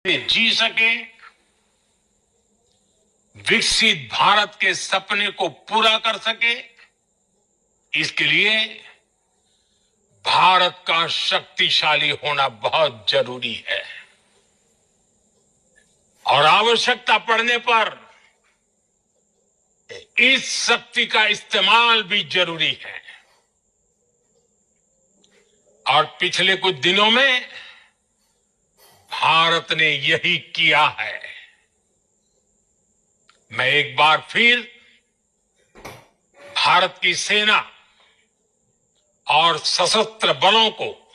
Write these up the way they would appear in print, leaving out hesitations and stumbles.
जी सके, विकसित भारत के सपने को पूरा कर सके, इसके लिए भारत का शक्तिशाली होना बहुत जरूरी है और आवश्यकता पड़ने पर इस शक्ति का इस्तेमाल भी जरूरी है। और पिछले कुछ दिनों में भारत ने यही किया है। मैं एक बार फिर भारत की सेना और सशस्त्र बलों को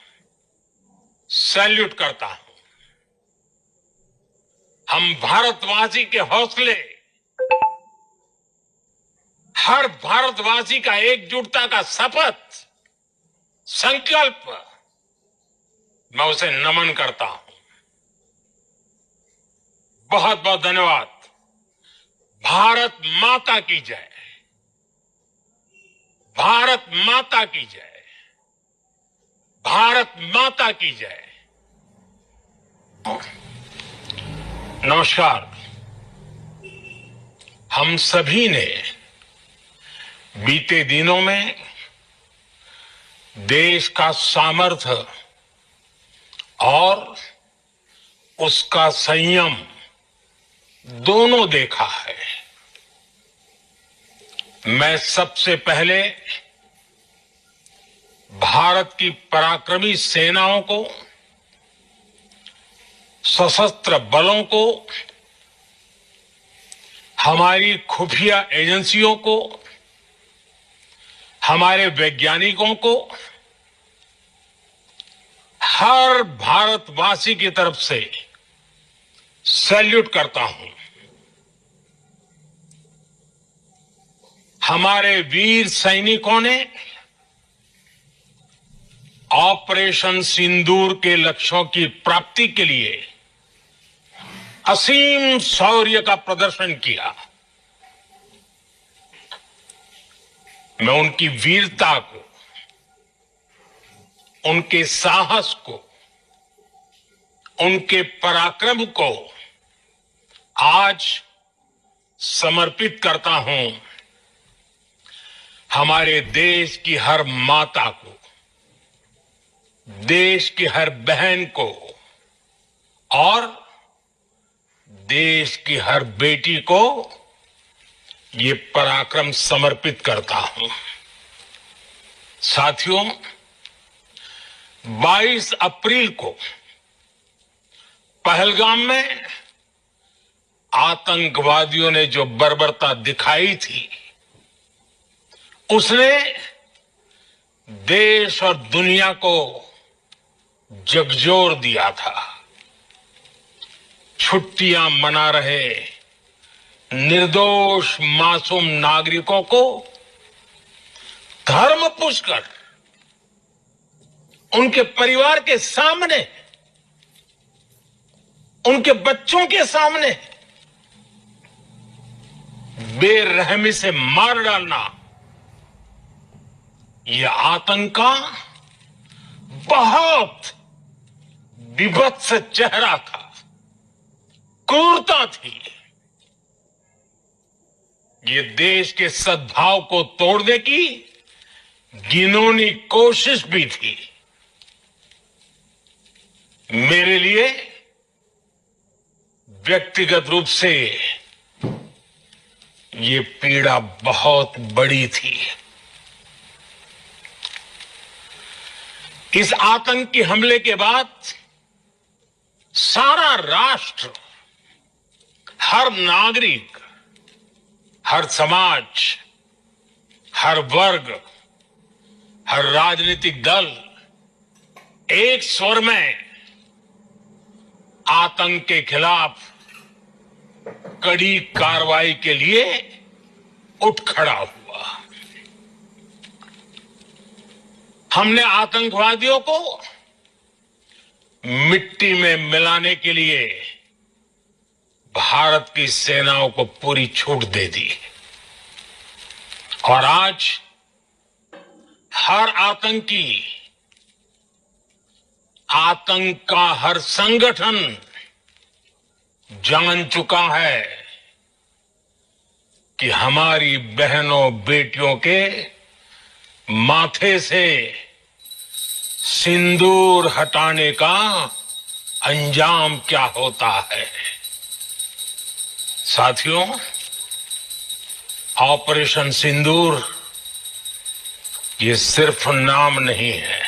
सैल्यूट करता हूं। हम भारतवासी के हौसले, हर भारतवासी का एकजुटता का शपथ, संकल्प, मैं उसे नमन करता हूं। बहुत बहुत धन्यवाद। भारत माता की जय। भारत माता की जय। भारत माता की जय। नमस्कार। हम सभी ने बीते दिनों में देश का सामर्थ्य और उसका संयम दोनों देखा है। मैं सबसे पहले भारत की पराक्रमी सेनाओं को, सशस्त्र बलों को, हमारी खुफिया एजेंसियों को, हमारे वैज्ञानिकों को, हर भारतवासी की तरफ से सैल्यूट करता हूं। हमारे वीर सैनिकों ने ऑपरेशन सिंदूर के लक्ष्यों की प्राप्ति के लिए असीम शौर्य का प्रदर्शन किया। मैं उनकी वीरता को, उनके साहस को, उनके पराक्रम को आज समर्पित करता हूं। हमारे देश की हर माता को, देश की हर बहन को और देश की हर बेटी को ये पराक्रम समर्पित करता हूं। साथियों, 22 अप्रैल को पहलगाम में आतंकवादियों ने जो बर्बरता दिखाई थी, उसने देश और दुनिया को झकझोर दिया था। छुट्टियां मना रहे निर्दोष मासूम नागरिकों को धर्म पूछकर उनके परिवार के सामने, उनके बच्चों के सामने बेरहमी से मार डालना, यह आतंक का बहुत विभत्स चेहरा था, क्रूरता थी। ये देश के सद्भाव को तोड़ने की घिनौनी कोशिश भी थी। मेरे लिए व्यक्तिगत रूप से ये पीड़ा बहुत बड़ी थी। इस आतंकी हमले के बाद सारा राष्ट्र, हर नागरिक, हर समाज, हर वर्ग, हर राजनीतिक दल एक स्वर में आतंक के खिलाफ कड़ी कार्रवाई के लिए उठ खड़ा हुआ। हमने आतंकवादियों को मिट्टी में मिलाने के लिए भारत की सेनाओं को पूरी छूट दे दी और आज हर आतंकी, आतंक का हर संगठन जान चुका है कि हमारी बहनों बेटियों के माथे से सिंदूर हटाने का अंजाम क्या होता है। साथियों, ऑपरेशन सिंदूर ये सिर्फ नाम नहीं है,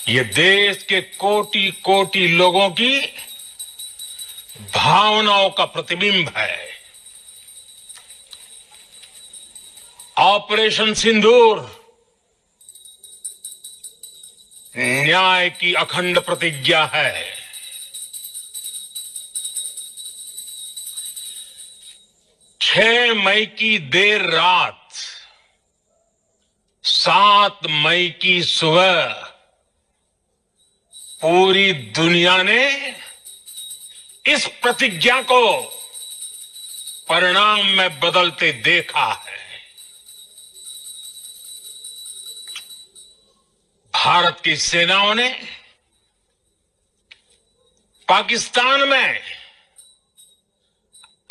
ये देश के कोटि कोटि लोगों की भावनाओं का प्रतिबिंब है। ऑपरेशन सिंदूर न्याय की अखंड प्रतिज्ञा है। 6 मई की देर रात, 7 मई की सुबह पूरी दुनिया ने इस प्रतिज्ञा को परिणाम में बदलते देखा है। भारत की सेनाओं ने पाकिस्तान में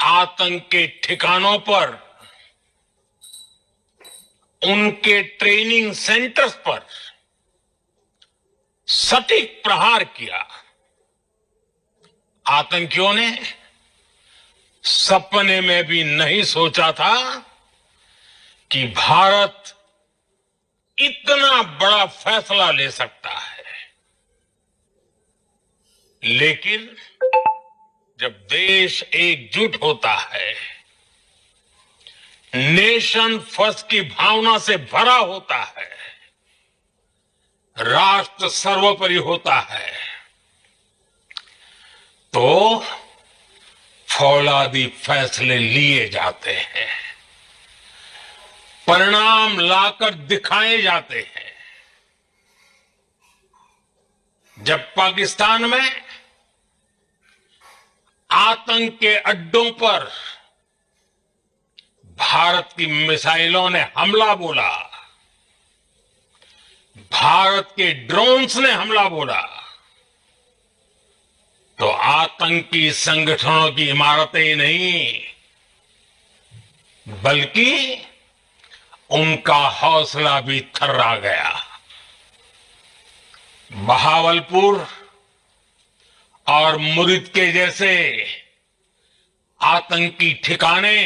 आतंक के ठिकानों पर, उनके ट्रेनिंग सेंटर्स पर सटीक प्रहार किया। आतंकियों ने सपने में भी नहीं सोचा था कि भारत इतना बड़ा फैसला ले सकता है। लेकिन जब देश एकजुट होता है, नेशन फर्स्ट की भावना से भरा होता है, राष्ट्र सर्वोपरि होता है, तो फौलादी फैसले लिए जाते हैं, परिणाम लाकर दिखाए जाते हैं। जब पाकिस्तान में आतंक के अड्डों पर भारत की मिसाइलों ने हमला बोला, भारत के ड्रोन्स ने हमला बोला, तो आतंकी संगठनों की इमारतें ही नहीं, बल्कि उनका हौसला भी थर्रा गया। बहावलपुर और मुरिद के जैसे आतंकी ठिकाने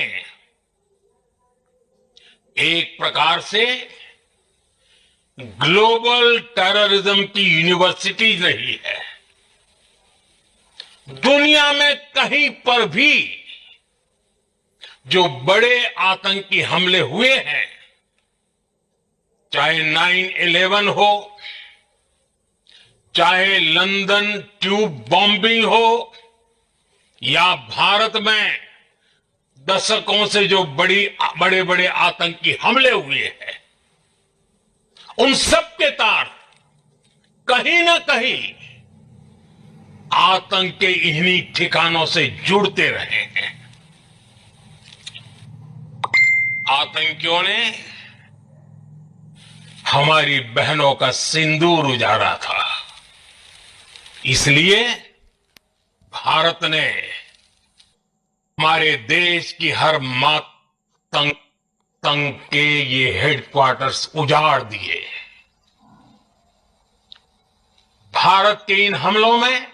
एक प्रकार से ग्लोबल टेररिज्म की यूनिवर्सिटी रही है। दुनिया में कहीं पर भी जो बड़े आतंकी हमले हुए हैं, चाहे 9/11 हो, चाहे लंदन ट्यूब बॉम्बिंग हो, या भारत में दशकों से जो बड़े बड़े आतंकी हमले हुए हैं, उन सब के तार कहीं ना कहीं आतंक के इन्हीं ठिकानों से जुड़ते रहे हैं। आतंकियों ने हमारी बहनों का सिंदूर उजाड़ा था, इसलिए भारत ने हमारे देश की हर तंग के ये हेडक्वार्टर्स उजाड़ दिए। भारत के इन हमलों में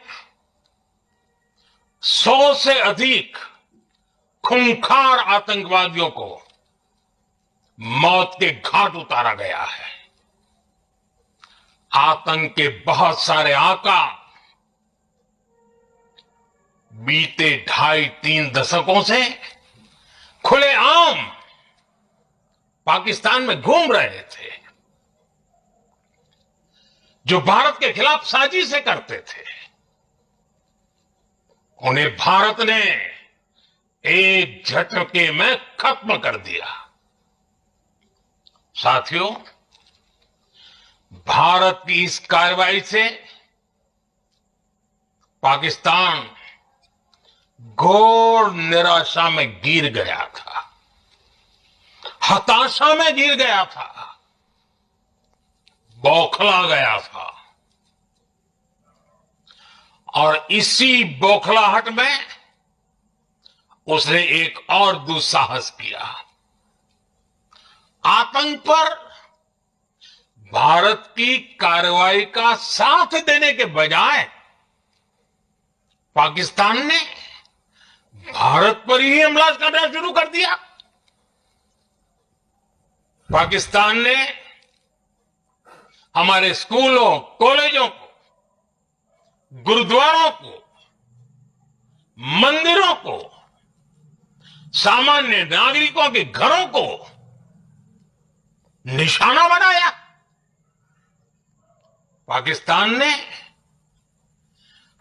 100 से अधिक खूंखार आतंकवादियों को मौत के घाट उतारा गया है। आतंक के बहुत सारे आका बीते 2.5-3 दशकों से खुलेआम पाकिस्तान में घूम रहे थे, जो भारत के खिलाफ साजिशें करते थे। उन्हें भारत ने एक झटके में खत्म कर दिया। साथियों, भारत की इस कार्रवाई से पाकिस्तान घोर निराशा में गिर गया था, हताशा में गिर गया था, बौखला गया था। और इसी बौखलाहट में उसने एक और दुस्साहस किया। आतंक पर भारत की कार्रवाई का साथ देने के बजाय पाकिस्तान ने भारत पर ही हमला करना शुरू कर दिया। पाकिस्तान ने हमारे स्कूलों, कॉलेजों को, गुरुद्वारों को, मंदिरों को, सामान्य नागरिकों के घरों को निशाना बनाया। पाकिस्तान ने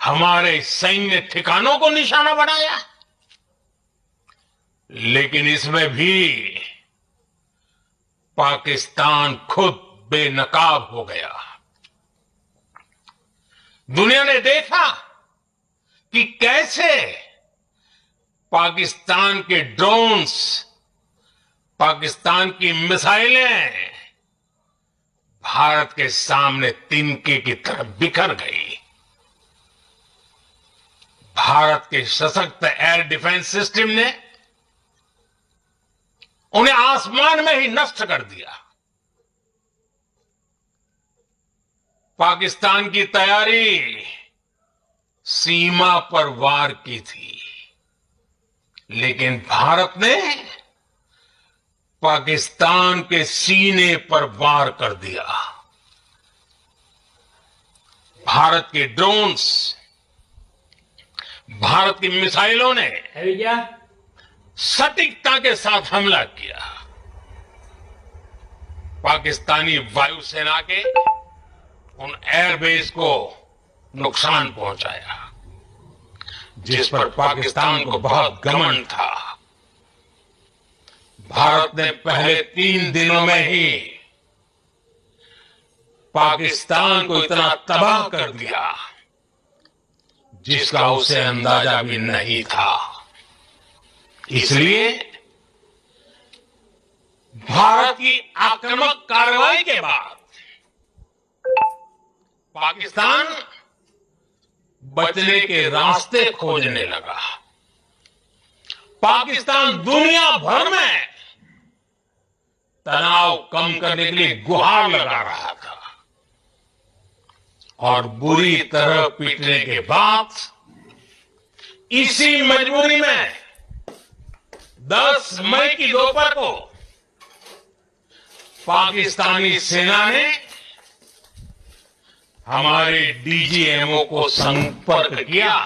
हमारे सैन्य ठिकानों को निशाना बनाया। लेकिन इसमें भी पाकिस्तान खुद बेनकाब हो गया। दुनिया ने देखा कि कैसे पाकिस्तान के ड्रोन्स, पाकिस्तान की मिसाइलें भारत के सामने तिनके की तरफ बिखर गई। भारत के सशक्त एयर डिफेंस सिस्टम ने उन्हें आसमान में ही नष्ट कर दिया। पाकिस्तान की तैयारी सीमा पर वार की थी, लेकिन भारत ने पाकिस्तान के सीने पर वार कर दिया। भारत के ड्रोन्स, भारत की मिसाइलों ने सटीकता के साथ हमला किया। पाकिस्तानी वायुसेना के उन एयरबेस को नुकसान पहुंचाया, जिस पर पाकिस्तान को बहुत घमंड था। भारत ने पहले 3 दिनों में ही पाकिस्तान को इतना तबाह कर दिया जिसका उसे अंदाजा भी नहीं था। इसलिए भारत की आक्रामक कार्रवाई के बाद पाकिस्तान बचने के रास्ते खोजने लगा। पाकिस्तान दुनिया भर में तनाव कम करने के लिए गुहार लगा रहा था और बुरी तरह पीटने के बाद इसी मजबूरी में 10 मई की दोपहर को पाकिस्तानी सेना ने हमारे डीजीएमओ को संपर्क किया।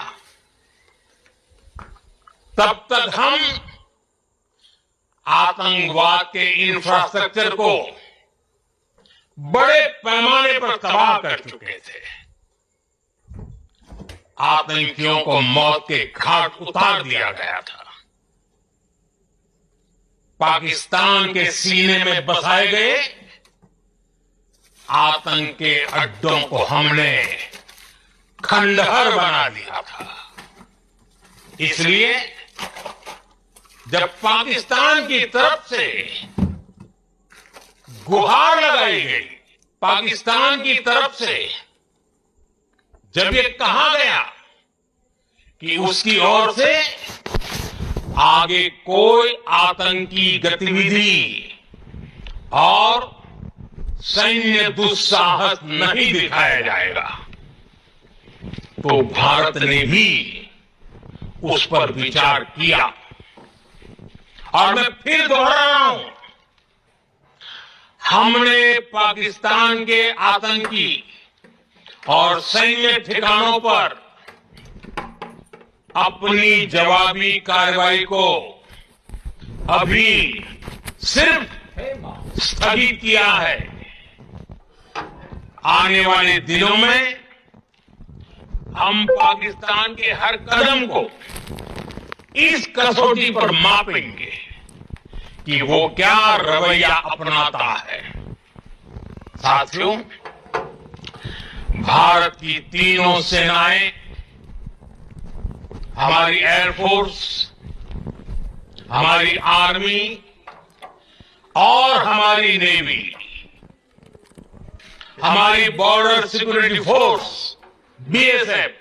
तब तक हम आतंकवाद के इंफ्रास्ट्रक्चर को बड़े पैमाने पर तबाह कर चुके थे। आतंकियों को मौत के घाट उतार दिया गया था। पाकिस्तान के सीने में बसाए गए आतंक के अड्डों को हमने खंडहर बना दिया था। इसलिए जब पाकिस्तान की तरफ से गुहार लगाई गई, पाकिस्तान की तरफ से जब ये कहा गया कि उसकी ओर से आगे कोई आतंकी गतिविधि और सैन्य दुस्साहस नहीं दिखाया जाएगा, तो भारत ने भी उस पर विचार किया। और मैं फिर दोहरा रहा हूं, हमने पाकिस्तान के आतंकी और सैन्य ठिकानों पर अपनी जवाबी कार्रवाई को अभी सिर्फ स्थगित किया है। आने वाले दिनों में हम पाकिस्तान के हर कदम को इस कसौटी पर मापेंगे कि वो क्या रवैया अपनाता है। साथियों, भारत की तीनों सेनाएं, हमारी एयरफोर्स, हमारी आर्मी और हमारी नेवी, हमारी बॉर्डर सिक्योरिटी फोर्स बीएसएफ